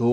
2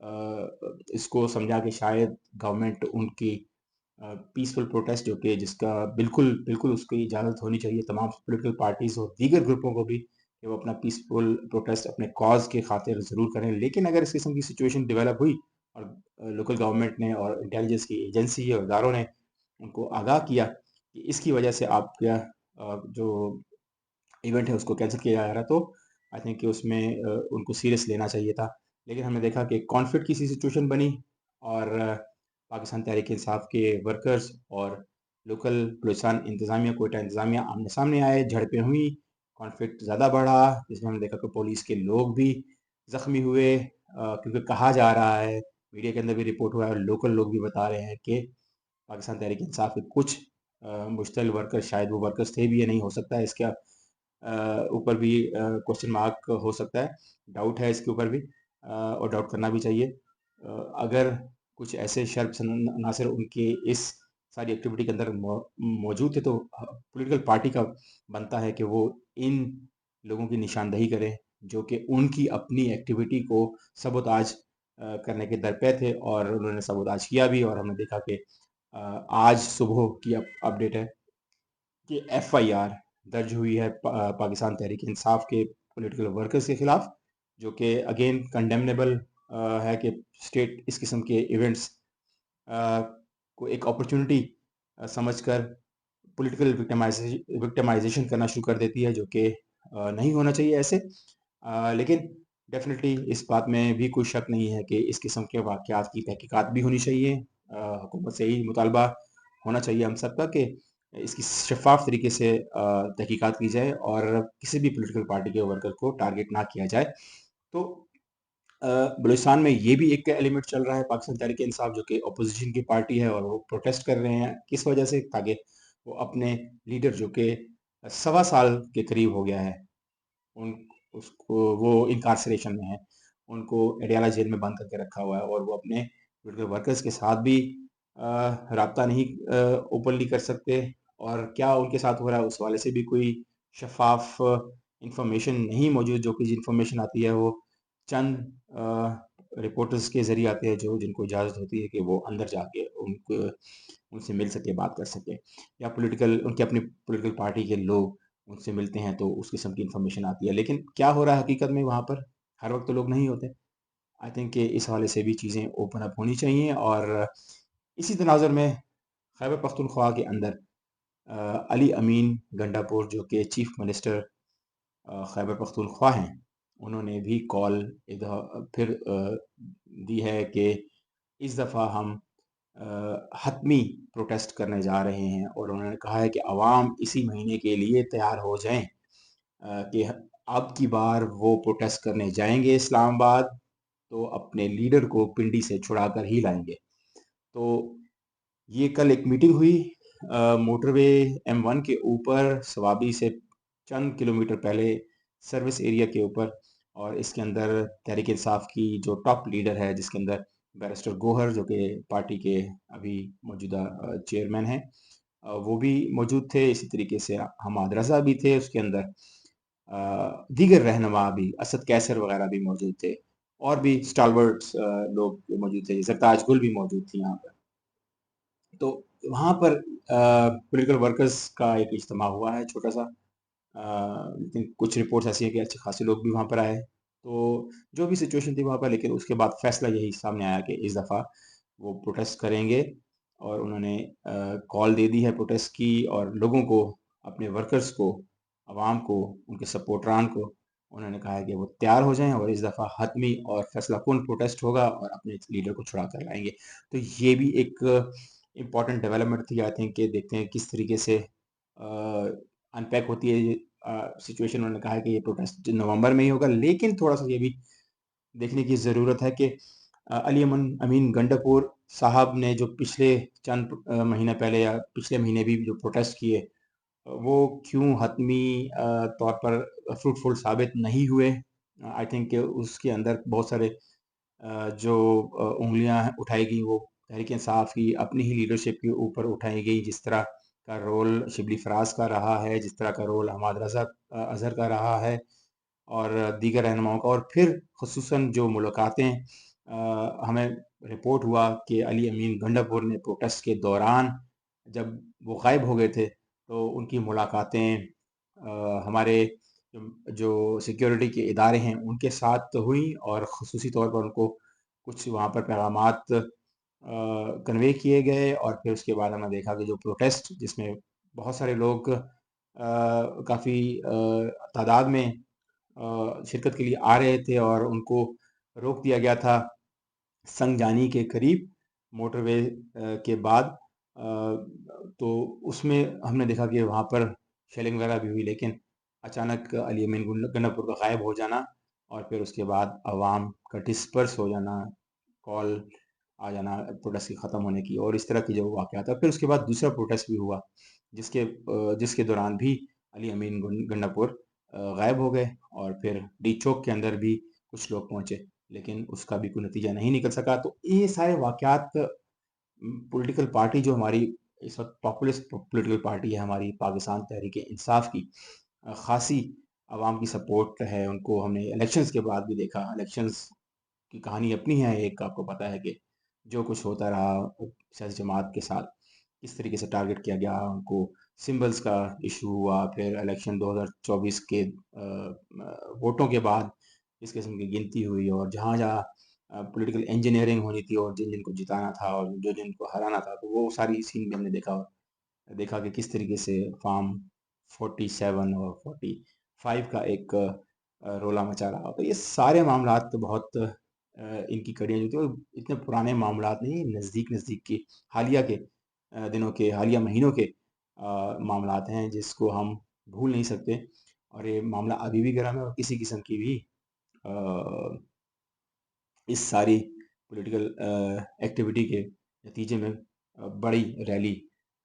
اس کو سمجھا کہ شاید گورنمنٹ ان کی پیسفل پروٹیسٹ جو کہ جس کا بالکل بالکل اس کی اجازت ہونی چاہیے تمام پولیٹیکل پارٹیز اور دیگر گروپوں کو بھی کہ وہ اپنا پیسفل پروٹیسٹ اپنے کاز کے خاطر ضرور کریں. لیکن اگر اس قسم کی سچویشن ڈیولپ ہوئی اور لوکل گورنمنٹ نے اور انٹیلیجنس کی ایجنسی اور اداروں نے ان کو آگاہ کیا کہ اس کی وجہ سے آپ کا جو ایونٹ ہے اس کو کینسل کیا جا رہا ہے، تو آئی تھنک کہ اس میں ان کو سیریس لینا چاہیے تھا. لیکن ہم نے دیکھا کہ کانفلکٹ کی سی سچویشن بنی اور پاکستان تحریک انصاف کے ورکرز اور لوکل بلوچستان انتظامیہ کوئٹہ انتظامیہ آمنے سامنے آئے، جھڑپیں ہوئی، کانفلکٹ زیادہ بڑھا، جس میں ہم نے دیکھا کہ پولیس کے لوگ بھی زخمی ہوئے، کیونکہ کہا جا رہا ہے، میڈیا کے اندر بھی رپورٹ ہوا ہے اور لوکل لوگ بھی بتا رہے ہیں کہ پاکستان تحریک انصاف کے کچھ مشتعل ورکر، شاید وہ ورکرز تھے بھی یا نہیں، ہو سکتا ہے اس کا اوپر بھی کوشچن مارک ہو سکتا ہے، ڈاؤٹ ہے اس کے اوپر بھی، اور ڈاؤٹ کرنا بھی چاہیے. اگر کچھ ایسے شرپس عناصر ان کے اس ساری ایکٹیویٹی کے اندر موجود تھے تو پولیٹیکل پارٹی کا بنتا ہے کہ وہ ان لوگوں کی نشاندہی کرے جو کہ ان کی اپنی ایکٹیویٹی کو سبوتاج کرنے کے درپے تھے، اور انہوں نے سبوتاج کیا بھی. اور ہم نے دیکھا کہ آج صبح کی اپڈیٹ ہے کہ ایف آئی آر درج ہوئی ہے پاکستان تحریک انصاف کے پولیٹیکل ورکرز کے خلاف، جو کہ اگین کنڈیمنیبل ہے کہ اسٹیٹ اس قسم کے ایونٹس کو ایک اپرچونٹی سمجھ کر پولیٹیکل وکٹمائزیشن کرنا شروع کر دیتی ہے، جو کہ نہیں ہونا چاہیے ایسے. لیکن ڈیفینیٹلی اس بات میں بھی کوئی شک نہیں ہے کہ اس قسم کے واقعات کی تحقیقات بھی ہونی چاہیے. حکومت سے یہی مطالبہ ہونا چاہیے ہم سب کا کہ اس کی شفاف طریقے سے تحقیقات کی جائے اور کسی بھی پولیٹیکل پارٹی کے ورکر کو ٹارگٹ نہ کیا جائے. تو بلوچستان میں یہ بھی ایک ایلیمنٹ چل رہا ہے پاکستان تحریک انصاف، جو کہ اپوزیشن کی پارٹی ہے اور وہ پروٹیسٹ کر رہے ہیں. کس وجہ سے؟ تاکہ وہ اپنے لیڈر جو کہ 1.25 سال کے قریب ہو گیا ہے اس کو، وہ انکارسریشن میں ہے، ان کو اڈیالہ جیل میں بند کر کے رکھا ہوا ہے، اور وہ اپنے پولیٹیکل ورکرز کے ساتھ بھی رابطہ نہیں اوپنلی کر سکتے. اور کیا ان کے ساتھ ہو رہا ہے اس والے سے بھی کوئی شفاف انفارمیشن نہیں موجود. جو کہ انفارمیشن آتی ہے وہ چند رپورٹرز کے ذریعے آتے ہیں جن کو اجازت ہوتی ہے کہ وہ اندر جا کے ان سے مل سکے، بات کر سکے، یا ان کے اپنی پولیٹیکل پارٹی کے لوگ ان سے ملتے ہیں تو اس قسم کی انفارمیشن آتی ہے. لیکن کیا ہو رہا ہے حقیقت میں وہاں پر؟ ہر وقت تو لوگ نہیں ہوتے. آئی تھنک کہ اس حوالے سے بھی چیزیں اوپن اپ ہونی چاہیے. اور اسی تناظر میں خیبر پختونخوا کے اندر علی امین گنڈاپور جو کہ چیف منسٹر خیبر پختونخوا ہیں، انہوں نے بھی کال پھر دی ہے کہ اس دفعہ ہم حتمی پروٹیسٹ کرنے جا رہے ہیں. اور انہوں نے کہا ہے کہ عوام اسی مہینے کے لیے تیار ہو جائیں کہ اب کی بار وہ پروٹیسٹ کرنے جائیں گے اسلام آباد تو اپنے لیڈر کو پنڈی سے چھڑا کر ہی لائیں گے. تو یہ کل ایک میٹنگ ہوئی موٹر وے M1 کے اوپر، سوابی سے چند کلومیٹر پہلے سروس ایریا کے اوپر. اور اس کے اندر تحریک انصاف کی جو ٹاپ لیڈر ہے، جس کے اندر بیرسٹر گوہر جو کہ پارٹی کے ابھی موجودہ چیئرمین ہیں، وہ بھی موجود تھے. اسی طریقے سے حماد رضا بھی تھے اس کے اندر، دیگر رہنما بھی، اسد کیسر وغیرہ بھی موجود تھے، اور بھی سٹالورٹس لوگ موجود تھے، زرتاج گل بھی موجود تھی یہاں پر. تو وہاں پر پولیٹیکل ورکرز کا ایک اجتماع ہوا ہے چھوٹا سا، لیکن کچھ رپورٹس ایسی ہیں کہ اچھے خاصے لوگ بھی وہاں پر آئے. تو جو بھی سچویشن تھی وہاں پر، لیکن اس کے بعد فیصلہ یہی سامنے آیا کہ اس دفعہ وہ پروٹیسٹ کریں گے. اور انہوں نے کال دے دی ہے پروٹیسٹ کی، اور لوگوں کو، اپنے ورکرز کو، عوام کو، ان کے سپورٹران کو انہوں نے کہا ہے کہ وہ تیار ہو جائیں اور اس دفعہ حتمی اور فیصلہ کن پروٹیسٹ ہوگا اور اپنے لیڈر کو چھڑا کر لائیں گے. تو یہ بھی ایک امپورٹنٹ ڈیولپمنٹ تھی. آئی تھنک کہ دیکھتے ہیں کس طریقے سے ان پیک ہوتی ہے سچویشن. انہوں نے کہا ہے کہ یہ پروٹیسٹ نومبر میں ہی ہوگا، لیکن تھوڑا سا یہ بھی دیکھنے کی ضرورت ہے کہ علی امین گنڈاپور صاحب نے جو پچھلے چند مہینہ پہلے یا پچھلے مہینے بھی جو پروٹیسٹ کیے، وہ کیوں حتمی طور پر فروٹفل ثابت نہیں ہوئے. آئی تھنک کہ اس کے اندر بہت سارے جو انگلیاں اٹھائی گئیں وہ تحریک انصاف کی اپنی ہی لیڈرشپ کے اوپر اٹھائی گئی. جس طرح کا رول شبلی فراز کا رہا ہے، جس طرح کا رول حماد رضا اظہر کا رہا ہے، اور دیگر رہنماؤں کا، اور پھر خصوصاً جو ملاقاتیں ہمیں رپورٹ ہوا کہ علی امین گنڈاپور نے پروٹیسٹ کے دوران جب وہ غائب ہو گئے تھے تو ان کی ملاقاتیں ہمارے جو سیکیورٹی کے ادارے ہیں ان کے ساتھ ہوئیں، اور خصوصی طور پر ان کو کچھ وہاں پر پیغامات کنوے کیے گئے. اور پھر اس کے بعد ہم نے دیکھا کہ جو پروٹیسٹ جس میں بہت سارے لوگ کافی تعداد میں شرکت کے لیے آ رہے تھے، اور ان کو روک دیا گیا تھا سنگ جانی کے قریب موٹر وے کے بعد. تو اس میں ہم نے دیکھا کہ وہاں پر شیلنگ وغیرہ بھی ہوئی، لیکن اچانک علی امین گنڈاپور کا غائب ہو جانا اور پھر اس کے بعد عوام کا ڈسپرس ہو جانا، کال آ جانا پروٹیسٹ کے ختم ہونے کی، اور اس طرح کی جو واقعات ہے. پھر اس کے بعد دوسرا پروٹیسٹ بھی ہوا جس کے دوران بھی علی امین گنڈاپور غائب ہو گئے، اور پھر ڈی چوک کے اندر بھی کچھ لوگ پہنچے لیکن اس کا بھی کوئی نتیجہ نہیں نکل سکا. تو یہ سارے واقعات پولیٹیکل پارٹی جو ہماری اس وقت پاپولسٹ پولیٹیکل پارٹی ہے ہماری پاکستان تحریک انصاف کی، خاصی عوام کی سپورٹ ہے. ان کو ہم نے الیکشنز کے بعد بھی دیکھا. الیکشنز کی کہانی اپنی ہے ایک، آپ کو پتہ ہے کہ جو کچھ ہوتا رہا سیاسی جماعت کے ساتھ کس طریقے سے ٹارگٹ کیا گیا، ان کو سمبلز کا ایشو ہوا. پھر الیکشن 2024 کے ووٹوں کے بعد اس قسم کی گنتی ہوئی، اور جہاں جہاں پولیٹیکل انجینئرنگ ہونی تھی اور جن کو جتانا تھا اور جن کو ہرانا تھا، تو وہ ساری سین بھی ہم نے دیکھا کہ کس طریقے سے فارم 47 اور 45 کا ایک رولا مچا رہا. تو یہ سارے معاملات بہت ان کی کڑیاں جو تھی اتنے پرانے معاملات نہیں، نزدیک کی حالیہ کے دنوں کے، حالیہ مہینوں کے معاملات ہیں جس کو ہم بھول نہیں سکتے. اور یہ معاملہ ابھی بھی گرم ہے، اور کسی قسم کی بھی اس ساری پولیٹیکل ایکٹیویٹی کے نتیجے میں بڑی ریلی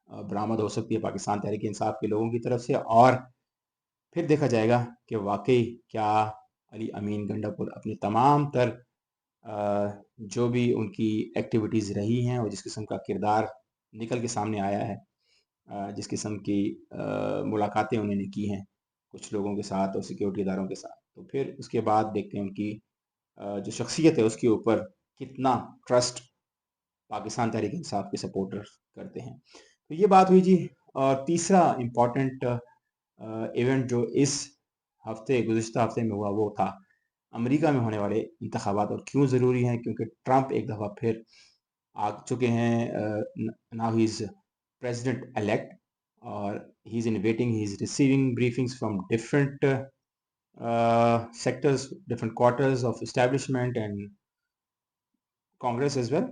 برآمد ہو سکتی ہے پاکستان تحریک انصاف کے لوگوں کی طرف سے. اور پھر دیکھا جائے گا کہ واقعی کیا علی امین گنڈاپور اپنی تمام تر جو بھی ان کی ایکٹیویٹیز رہی ہیں اور جس قسم کا کردار نکل کے سامنے آیا ہے، جس قسم کی ملاقاتیں انہوں نے کی ہیں کچھ لوگوں کے ساتھ اور سیکیورٹی اداروں کے ساتھ، تو پھر اس کے بعد دیکھتے ہیں ان کی جو شخصیت ہے اس کے اوپر کتنا ٹرسٹ پاکستان تحریک انصاف کے سپورٹر کرتے ہیں. تو یہ بات ہوئی جی. اور تیسرا امپورٹنٹ ایونٹ جو اس گزشتہ ہفتے میں ہوا وہ تھا امریکہ میں ہونے والے انتخابات. اور کیوں ضروری ہیں؟ کیونکہ ٹرمپ ایک دفعہ پھر آ چکے ہیں. Now he is president elect, اور he is in waiting, he is receiving briefings from different sectors, different quarters of establishment and Congress as well.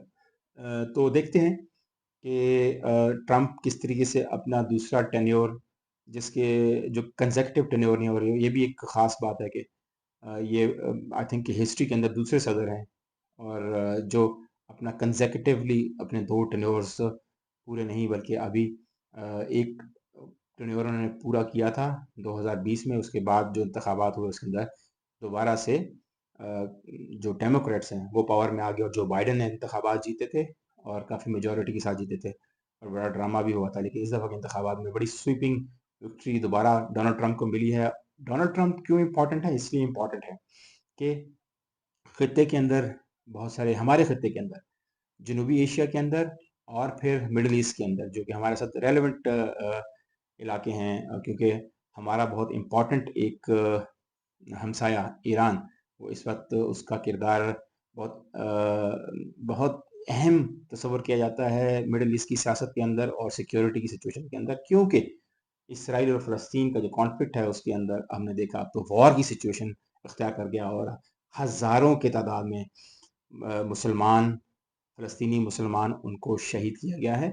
تو دیکھتے ہیں کہ ٹرمپ کس طریقے سے اپنا دوسرا ٹینیور، جس کے جو کنزیکٹیو ٹینیور نہیں ہو رہی، یہ بھی ایک خاص بات ہے کہ یہ آئی تھنک کہ ہسٹری کے اندر دوسرے صدر ہیں اور جو اپنا کنزیکٹیولی اپنے 2 ٹینیورز پورے نہیں بلکہ ابھی ایک ٹینیور انہوں نے پورا کیا تھا 2020 میں. اس کے بعد جو انتخابات ہوئے اس کے اندر دوبارہ سے جو ڈیموکریٹس ہیں وہ پاور میں آ گئے، اور جو بائیڈن نے انتخابات جیتے تھے اور کافی میجورٹی کے ساتھ جیتے تھے اور بڑا ڈرامہ بھی ہوا تھا، لیکن اس دفعہ کے انتخابات میں بڑی سویپنگ وکٹری دوبارہ ڈونلڈ ٹرمپ کو ملی ہے. ڈونلڈ ٹرمپ کیوں امپورٹنٹ ہے؟ اس لیے امپورٹنٹ ہے کہ خطے کے اندر بہت سارے، ہمارے خطے کے اندر، جنوبی ایشیا کے اندر اور پھر مڈل ایسٹ کے اندر، جو کہ ہمارے ساتھ ریلیونٹ علاقے ہیں، کیونکہ ہمارا بہت امپورٹنٹ ایک ہمسایہ ایران، وہ اس وقت اس کا کردار بہت اہم تصور کیا جاتا ہے مڈل ایسٹ کی سیاست کے اندر اور سیکیورٹی کی سچویشن کے اندر، کیونکہ اسرائیل اور فلسطین کا جو کانفلکٹ ہے اس کے اندر ہم نے دیکھا تو وار کی سچویشن اختیار کر گیا، اور ہزاروں کے تعداد میں فلسطینی مسلمان ان کو شہید کیا گیا ہے،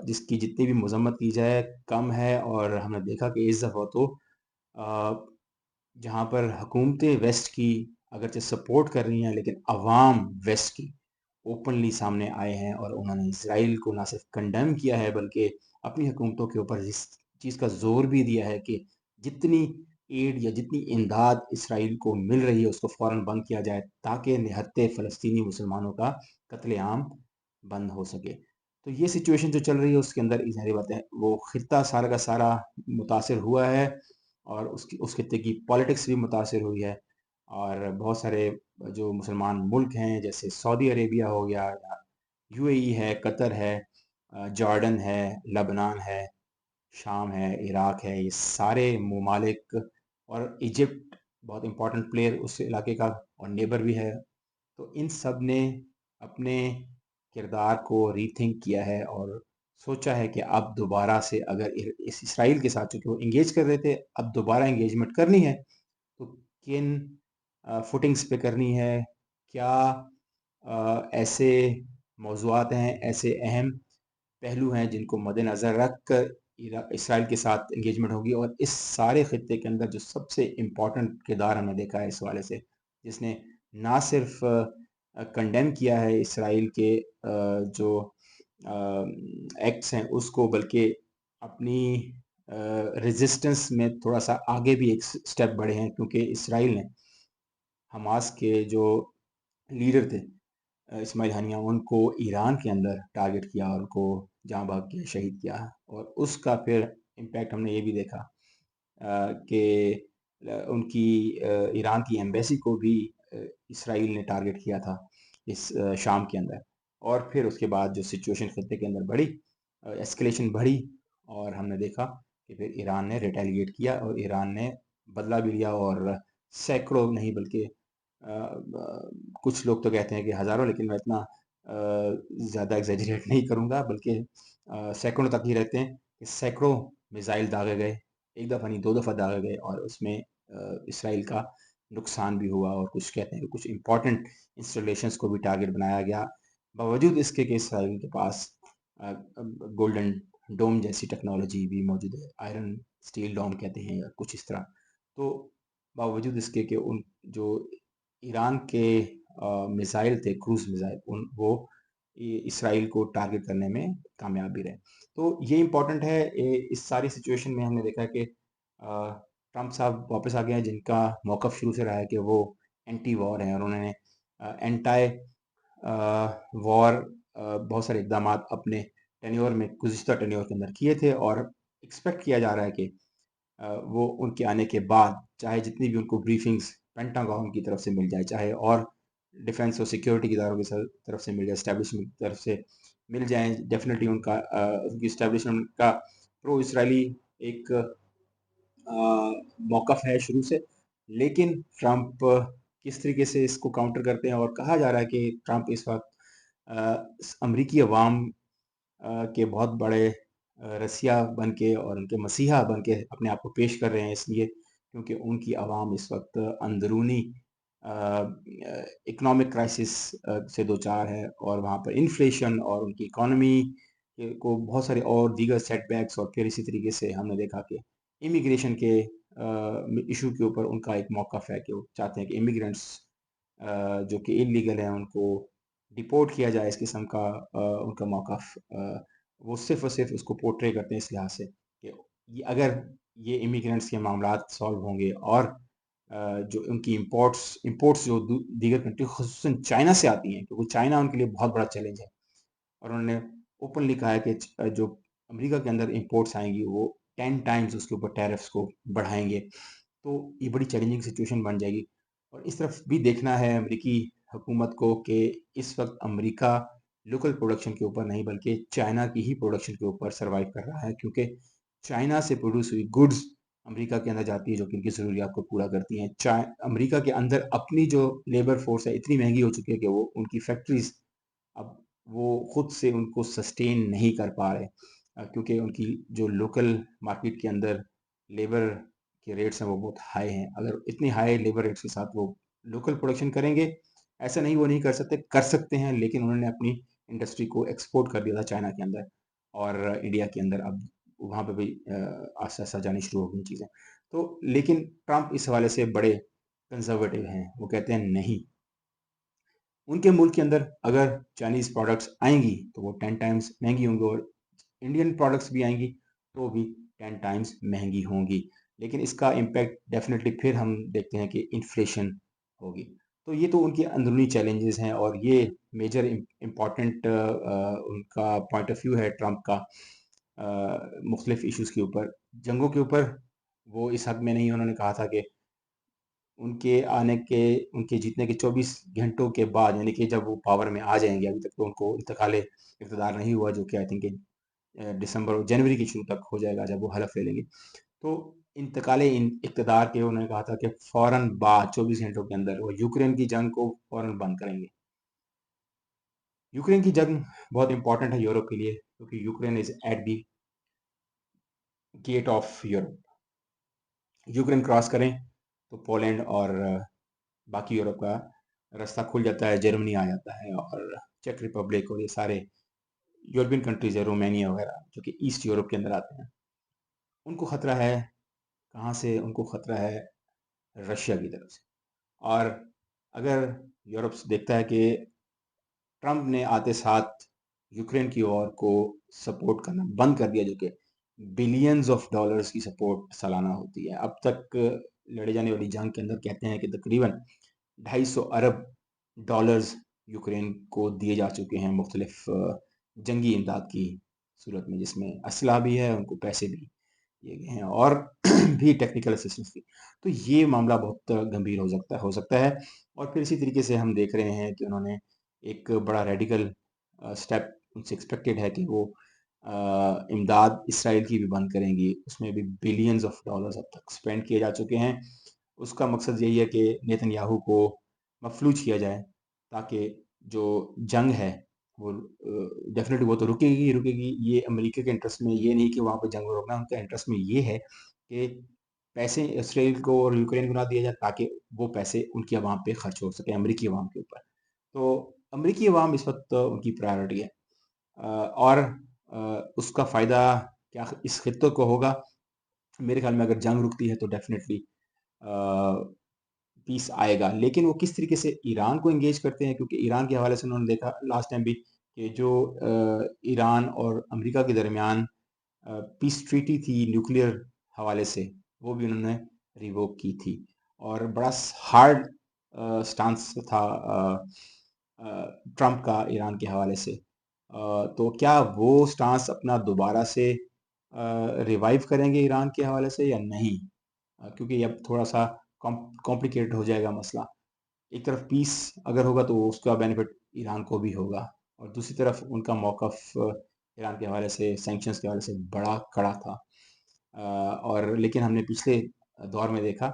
جس کی جتنی بھی مذمت کی جائے کم ہے. اور ہم نے دیکھا کہ اس دفعہ تو جہاں پر حکومتیں ویسٹ کی اگرچہ سپورٹ کر رہی ہیں، لیکن عوام ویسٹ کی اوپنلی سامنے آئے ہیں اور انہوں نے اسرائیل کو نہ صرف کنڈیم کیا ہے بلکہ اپنی حکومتوں کے اوپر اس چیز کا زور بھی دیا ہے کہ جتنی ایڈ یا جتنی امداد اسرائیل کو مل رہی ہے اس کو فوراً بند کیا جائے تاکہ نہتے فلسطینی مسلمانوں کا قتل عام بند ہو سکے. تو یہ سچویشن جو چل رہی ہے اس کے اندر ظاہری بات ہے وہ خطہ سارا کا سارا متاثر ہوا ہے، اور اس خطے کی پالیٹکس بھی متاثر ہوئی ہے. اور بہت سارے جو مسلمان ملک ہیں جیسے سعودی عربیہ ہو گیا، یو اے ای ہے، قطر ہے، جارڈن ہے، لبنان ہے، شام ہے، عراق ہے، یہ سارے ممالک، اور ایجپٹ بہت امپورٹنٹ پلیئر اس علاقے کا اور نیبر بھی ہے. تو ان سب نے اپنے کردار کو ری تھنک کیا ہے اور سوچا ہے کہ اب دوبارہ سے اگر اس اسرائیل کے ساتھ چونکہ وہ انگیج کر رہے تھے، اب دوبارہ انگیجمنٹ کرنی ہے تو کن فوٹنگز پہ کرنی ہے، کیا ایسے موضوعات ہیں، ایسے اہم پہلو ہیں جن کو مد نظر رکھ کر اسرائیل کے ساتھ انگیجمنٹ ہوگی. اور اس سارے خطے کے اندر جو سب سے امپورٹنٹ کردار ہم نے دیکھا ہے اس حوالے سے، جس نے نہ صرف کنڈیم کیا ہے اسرائیل کے جو ایکٹس ہیں اس کو، بلکہ اپنی ریزسٹنس میں تھوڑا سا آگے بھی ایک سٹیپ بڑھے ہیں، کیونکہ اسرائیل نے حماس کے جو لیڈر تھے اسماعیل ہنیہ، ان کو ایران کے اندر ٹارگٹ کیا اور ان کو جاں بحق کیا، شہید کیا. اور اس کا پھر امپیکٹ ہم نے یہ بھی دیکھا کہ ان کی ایران کی ایمبیسی کو بھی اسرائیل نے ٹارگٹ کیا تھا اس شام کے اندر. اور پھر اس کے بعد جو سچویشن خطے کے اندر بڑھی، ایسکلیشن بڑھی، اور ہم نے دیکھا کہ پھر ایران نے ریٹیلیٹ کیا اور ایران نے بدلہ بھی لیا، اور سینکڑوں نہیں بلکہ کچھ لوگ تو کہتے ہیں کہ ہزاروں، لیکن میں اتنا زیادہ ایگزیجریٹ نہیں کروں گا، بلکہ سینکڑوں تک ہی رہتے ہیں کہ سینکڑوں میزائل داغے گئے، ایک دفعہ نہیں 2 دفعہ داغے گئے، اور اس میں اسرائیل کا نقصان بھی ہوا. اور کچھ کہتے ہیں کہ کچھ امپورٹنٹ انسٹالیشنز کو بھی ٹارگٹ بنایا گیا، باوجود اس کے کہ اسرائیل کے پاس گولڈن ڈوم جیسی ٹیکنالوجی بھی موجود ہے، آئرن سٹیل ڈوم کہتے ہیں یا کچھ اس طرح. تو باوجود اس کے کہ ان جو ایران کے میزائل تھے، کروز میزائل، وہ اسرائیل کو ٹارگٹ کرنے میں کامیاب بھی رہے. تو یہ امپورٹنٹ ہے. اس ساری سچویشن میں ہم نے دیکھا کہ ٹرمپ صاحب واپس آ گئے ہیں، جن کا موقف شروع سے رہا ہے کہ وہ اینٹی وار ہیں، اور انہوں نے اینٹائی وار بہت سارے اقدامات اپنے ٹینیور میں، گزشتہ ٹینیور کے اندر کیے تھے. اور ایکسپیکٹ کیا جا رہا ہے کہ وہ ان کے آنے کے بعد چاہے جتنی بھی ان کو بریفنگز پینٹاگون کی طرف سے مل جائے، چاہے اور ڈیفنس اور سیکیورٹی کی اداروں کی طرف سے مل جائے، اسٹیبلشمنٹ کی طرف سے مل جائیں، ڈیفینیٹلی ان کی اسٹیبلشمنٹ کا پرو اسرائیلی ایک موقف ہے شروع سے. لیکن ٹرمپ کس طریقے سے اس کو کاؤنٹر کرتے ہیں، اور کہا جا رہا ہے کہ ٹرمپ اس وقت امریکی عوام کے بہت بڑے رسیہ بن کے اور ان کے مسیحا بن کے اپنے آپ کو پیش کر رہے ہیں، اس لیے کیونکہ ان کی عوام اس وقت اندرونی اکنامک کرائسس سے دوچار ہے، اور وہاں پر انفلیشن اور ان کی اکانومی کو بہت سارے اور دیگر سیٹ بیکس. اور پھر اسی طریقے سے ہم نے دیکھا کہ امیگریشن کے ایشو کے اوپر ان کا ایک موقف ہے کہ وہ چاہتے ہیں کہ امیگرینٹس جو کہ انلیگل ہیں ان کو ڈپورٹ کیا جائے. اس قسم کا ان کا موقف، وہ صرف اور صرف اس کو پورٹرے کرتے ہیں اس لحاظ سے کہ اگر یہ امیگرینٹس کے معاملات سالو ہوں گے، اور جو ان کی امپورٹس جو دیگر کنٹری خصوصاً چائنا سے آتی ہیں، کیونکہ چائنا ان کے لیے بہت بڑا چیلنج ہے، اور انہوں نے اوپنلی کہا ہے کہ جو امریکہ کے اندر امپورٹس آئیں گی وہ 10 ٹائمز اس کے اوپر ٹیرفس کو بڑھائیں گے. تو یہ بڑی چیلنجنگ سچویشن بن جائے گی. اور اس طرف بھی دیکھنا ہے امریکی حکومت کو کہ اس وقت امریکہ لوکل پروڈکشن کے اوپر نہیں بلکہ چائنا کی ہی پروڈکشن کے اوپر سروائیو کر رہا ہے، کیونکہ چائنا سے پروڈیوس ہوئی گڈز امریکہ کے اندر جاتی ہے جو کہ ان کی ضروریات کو پورا کرتی ہیں. امریکہ کے اندر اپنی جو لیبر فورس ہے اتنی مہنگی ہو چکی ہے کہ وہ ان کی فیکٹریز اب وہ خود سے ان کو سسٹین نہیں کر پا رہے، کیونکہ ان کی جو لوکل مارکیٹ کے اندر لیبر کے ریٹس ہیں وہ بہت ہائی ہیں. اگر اتنی ہائی لیبر ریٹس کے ساتھ وہ لوکل پروڈکشن کریں گے، ایسا نہیں وہ نہیں کر سکتے ہیں، لیکن انہوں نے اپنی انڈسٹری کو ایکسپورٹ کر دیا تھا چائنا کے اندر اور انڈیا کے اندر. اب وہاں پہ بھی آہستہ آہستہ جانی شروع ہو گئی چیزیں. تو لیکن ٹرمپ اس حوالے سے بڑے کنزرویٹو ہیں، وہ کہتے ہیں نہیں، ان کے ملک کے اندر اگر چائنیز پروڈکٹس آئیں گی تو وہ 10 ٹائمز مہنگی ہوں گی، اور انڈین پروڈکٹس بھی آئیں گی تو بھی 10 ٹائمز مہنگی ہوں گی. لیکن اس کا امپیکٹ ڈیفینیٹلی پھر ہم دیکھتے ہیں کہ انفلیشن ہوگی. تو یہ تو ان کے اندرونی چیلنجز ہیں، اور یہ میجر امپورٹنٹ ان کا پوائنٹ آف ویو ہے ٹرمپ کا مختلف ایشوز کے اوپر. جنگوں کے اوپر وہ اس حد میں نہیں، انہوں نے کہا تھا کہ ان کے آنے کے ان کے جیتنے کے 24 گھنٹوں کے بعد، یعنی کہ جب وہ پاور میں آ جائیں گے، ابھی تک تو ان کو انتقال اقتدار نہیں ہوا، جو کہ آئی تھنک دسمبر اور جنوری کے شروع تک ہو جائے گا جب وہ حلف لے لیں گے. تو انتقال اقتدار کے انہوں نے کہا تھا کہ فوراً بعد 24 گھنٹوں کے اندر وہ یوکرین کی جنگ کو فوراً بند کریں گے. یوکرین کی جنگ بہت امپورٹنٹ ہے یورپ کے لیے، کیونکہ Ukraine is at the gate of Europe. Ukraine cross کریں تو پولینڈ اور باقی یورپ کا راستہ کھل جاتا ہے، جرمنی آ جاتا ہے، اور چیک ریپبلک اور یہ سارے یورپین کنٹریز ہے، رومینیا وغیرہ جو کہ ایسٹ یورپ کے اندر آتے ہیں. ان کو خطرہ ہے کہاں سے؟ ان کو خطرہ ہے رشیا کی طرف سے. اور اگر یورپ دیکھتا ہے کہ ٹرمپ نے آتے ساتھ یوکرین کی وار کو سپورٹ کرنا بند کر دیا، جو کہ بلینز آف ڈالرز کی سپورٹ سالانہ ہوتی ہے. اب تک لڑے جانے والی جنگ کے اندر کہتے ہیں کہ تقریباً 250 ارب ڈالرز یوکرین کو دیے جا چکے ہیں مختلف جنگی امداد کی صورت میں، جس میں اسلحہ بھی ہے، ان کو پیسے بھی دیے گئے ہیں، اور بھی ٹیکنیکل اسسٹنس بھی. تو یہ معاملہ بہت گمبھیر ہو سکتا ہے. اور پھر اسی طریقے سے ہم دیکھ رہے ہیں کہ انہوں نے ایک بڑا ریڈیکل سٹیپ ان سے ایکسپیکٹڈ ہے کہ وہ امداد اسرائیل کی بھی بند کریں گی. اس میں بھی بلینز آف ڈالرز اب تک سپینڈ کیے جا چکے ہیں. اس کا مقصد یہی ہے کہ نیتن یاہو کو مفلوج کیا جائے، تاکہ جو جنگ ہے وہ ڈیفینیٹلی وہ تو رکے گی. یہ امریکہ کے انٹرسٹ میں یہ نہیں کہ وہاں پہ جنگ روکنا، ان کا انٹرسٹ میں یہ ہے کہ پیسے اسرائیل کو اور یوکرین کو نہ دیا جائے، تاکہ وہ پیسے ان کی عوام پہ خرچ ہو سکے، امریکی عوام کے اوپر. تو امریکی عوام اس وقت ان کی پرائیورٹی ہے، اور اس کا فائدہ کیا اس خطے کو ہوگا؟ میرے خیال میں اگر جنگ رکتی ہے تو ڈیفینیٹلی پیس آئے گا. لیکن وہ کس طریقے سے ایران کو انگیج کرتے ہیں، کیونکہ ایران کے حوالے سے انہوں نے دیکھا لاسٹ ٹائم بھی کہ جو ایران اور امریکہ کے درمیان پیس ٹریٹی تھی نیوکلیئر حوالے سے، وہ بھی انہوں نے ریووک کی تھی، اور بڑا ہارڈ سٹانس تھا ٹرمپ کا ایران کے حوالے سے. تو کیا وہ سٹانس اپنا دوبارہ سے ریوائیو کریں گے ایران کے حوالے سے یا نہیں؟ کیونکہ یہ اب تھوڑا سا کمپلیکیٹڈ ہو جائے گا مسئلہ. ایک طرف پیس اگر ہوگا تو اس کا بینیفٹ ایران کو بھی ہوگا، اور دوسری طرف ان کا موقف ایران کے حوالے سے، سینکشنز کے حوالے سے بڑا کڑا تھا. اور لیکن ہم نے پچھلے دور میں دیکھا،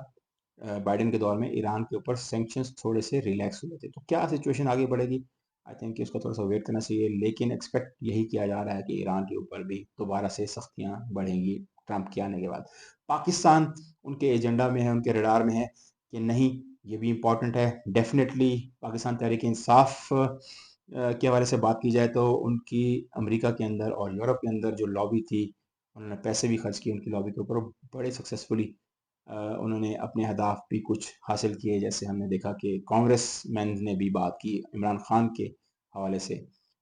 بائیڈن کے دور میں ایران کے اوپر سینکشنز تھوڑے سے ریلیکس ہوئے تھے. تو کیا سچویشن آگے بڑھے گی؟ آئی تھنک کہ اس کا تھوڑا سا ویٹ کرنا چاہیے. لیکن ایکسپیکٹ یہی کیا جا رہا ہے کہ ایران کے اوپر بھی دوبارہ سے سختیاں بڑھیں گی ٹرمپ کے آنے کے بعد. پاکستان ان کے ایجنڈا میں ہے، ان کے ریڈار میں ہے کہ نہیں، یہ بھی امپورٹنٹ ہے. ڈیفینیٹلی پاکستان تحریک انصاف کے حوالے سے بات کی جائے تو ان کی امریکہ کے اندر اور یورپ کے اندر جو لابی تھی، انہوں نے پیسے بھی خرچ کیے ان کی لابی کے اوپر، بڑے سکسیسفلی انہوں نے اپنے اہداف بھی کچھ حاصل کیے. جیسے ہم نے دیکھا کہ کانگریس مین نے بھی بات کی عمران خان کے حوالے سے،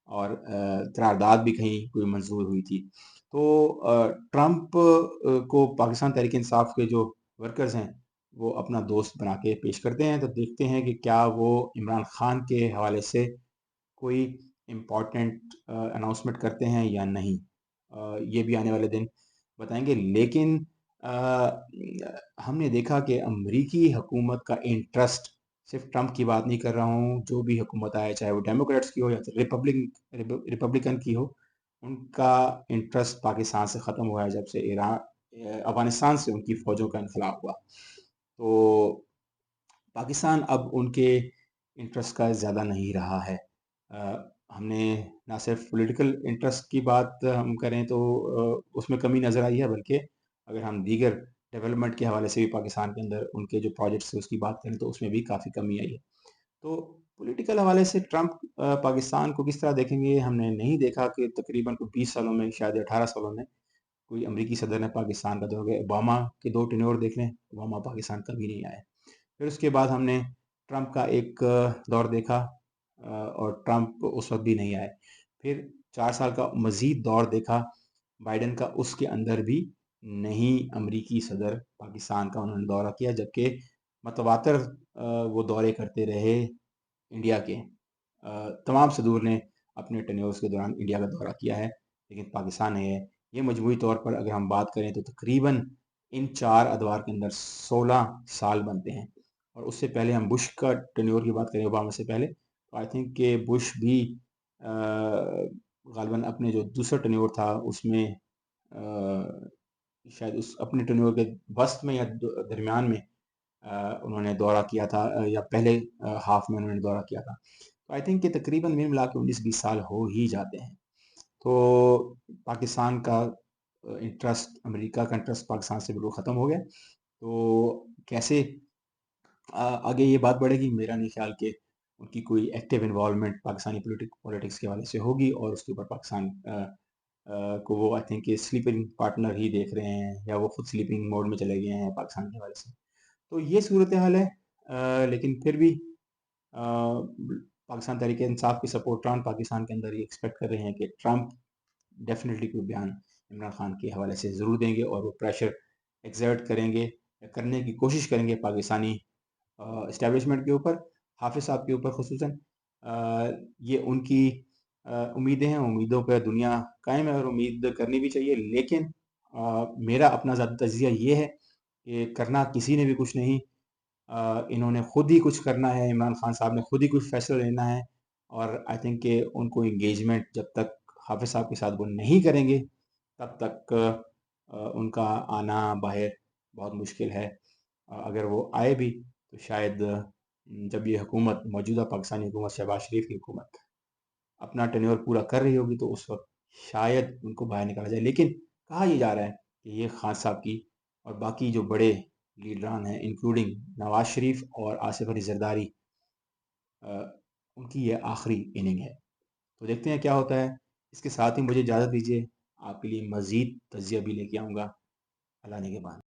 اور قرارداد بھی کہیں کوئی منظور ہوئی تھی. تو ٹرمپ کو پاکستان تحریک انصاف کے جو ورکرز ہیں وہ اپنا دوست بنا کے پیش کرتے ہیں. تو دیکھتے ہیں کہ کیا وہ عمران خان کے حوالے سے کوئی امپورٹنٹ اناؤنسمنٹ کرتے ہیں یا نہیں. یہ بھی آنے والے دن بتائیں گے. لیکن ہم نے دیکھا کہ امریکی حکومت کا انٹرسٹ، صرف ٹرمپ کی بات نہیں کر رہا ہوں، جو بھی حکومت آئے، چاہے وہ ڈیموکریٹس کی ہو یا ریپبلکن کی ہو، ان کا انٹرسٹ پاکستان سے ختم ہوا ہے جب سے افغانستان سے ان کی فوجوں کا انخلا ہوا. تو پاکستان اب ان کے انٹرسٹ کا زیادہ نہیں رہا ہے. ہم نے نہ صرف پولیٹیکل انٹرسٹ کی بات ہم کریں تو اس میں کمی نظر آئی ہے، بلکہ اگر ہم دیگر ڈیولپمنٹ کے حوالے سے بھی پاکستان کے اندر ان کے جو پروجیکٹس ہیں اس کی بات کریں تو اس میں بھی کافی کمی آئی ہے. تو پولیٹیکل حوالے سے ٹرمپ پاکستان کو کس طرح دیکھیں گے؟ ہم نے نہیں دیکھا کہ تقریباً 20 سالوں میں، شاید 18 سالوں میں، کوئی امریکی صدر نے پاکستان کا دور کیا. اوباما کے 2 ٹینیور دیکھ لیں، اوباما پاکستان کبھی نہیں آئے. پھر اس کے بعد ہم نے ٹرمپ کا ایک دور دیکھا، اور ٹرمپ اس وقت بھی نہیں آئے. پھر 4 سال کا مزید دور دیکھا بائیڈن کا، اس کے اندر بھی نہیں امریکی صدر پاکستان کا انہوں نے دورہ کیا، جبکہ متواتر وہ دورے کرتے رہے انڈیا کے. تمام صدور نے اپنے ٹینیورز کے دوران انڈیا کا دورہ کیا ہے، لیکن پاکستان نہیں ہے. یہ مجموعی طور پر اگر ہم بات کریں تو تقریباً ان 4 ادوار کے اندر 16 سال بنتے ہیں. اور اس سے پہلے ہم بش کا ٹینیور کی بات کریں اوباما سے پہلے، تو آئی تھنک کہ بش بھی غالباً اپنے جو دوسرا ٹینیور تھا اس میں شاید اس اپنے ٹینیور کے وسط میں یا درمیان میں انہوں نے دورہ کیا تھا، یا پہلے ہاف میں انہوں نے دورہ کیا تھا. تو آئی تھنک کہ تقریباً مل ملا کے 19-20 سال ہو ہی جاتے ہیں. تو پاکستان کا انٹرسٹ، امریکہ کا انٹرسٹ پاکستان سے بالکل ختم ہو گیا. تو کیسے آگے یہ بات بڑھے گی؟ میرا نہیں خیال کہ ان کی کوئی ایکٹیو انوالومنٹ پاکستانی پولیٹکس کے حوالے سے ہوگی، اور اس کے اوپر پاکستان کو وہ آئی تھنک کہ سلیپنگ پارٹنر ہی دیکھ رہے ہیں، یا وہ خود سلیپنگ موڈ میں چلے گئے ہیں پاکستان کے حوالے سے. تو یہ صورتحال ہے. لیکن پھر بھی پاکستان تحریک انصاف کے سپورٹران پاکستان کے اندر یہ ایکسپیکٹ کر رہے ہیں کہ ٹرمپ ڈیفینیٹلی کوئی بیان عمران خان کے حوالے سے ضرور دیں گے، اور وہ پریشر ایگزرٹ کریں گے، کرنے کی کوشش کریں گے پاکستانی اسٹیبلشمنٹ کے اوپر، حافظ صاحب کے اوپر خصوصاً. یہ ان کی امیدیں ہیں، امیدوں پہ دنیا قائم ہے، اور امید کرنی بھی چاہیے. لیکن میرا اپنا ذاتی تجزیہ یہ ہے کہ کرنا کسی نے بھی کچھ نہیں. انہوں نے خود ہی کچھ کرنا ہے، عمران خان صاحب نے خود ہی کچھ فیصلہ لینا ہے. اور آئی تھنک کہ ان کو انگیجمنٹ جب تک حافظ صاحب کے ساتھ وہ نہیں کریں گے تب تک ان کا آنا باہر بہت مشکل ہے. اگر وہ آئے بھی تو شاید جب یہ حکومت، موجودہ پاکستانی حکومت، شہباز شریف کی حکومت اپنا ٹینیور پورا کر رہی ہوگی تو اس وقت شاید ان کو باہر نکالا جائے. لیکن کہا یہ جا رہا ہے کہ یہ خان صاحب کی اور باقی جو بڑے لیڈران ہیں انکلوڈنگ نواز شریف اور آصف علی زرداری، ان کی یہ آخری اننگ ہے. تو دیکھتے ہیں کیا ہوتا ہے. اس کے ساتھ ہی مجھے اجازت دیجیے، آپ کے لیے مزید تجزیہ بھی لے کے آؤں گا اللہ نے کے بعد.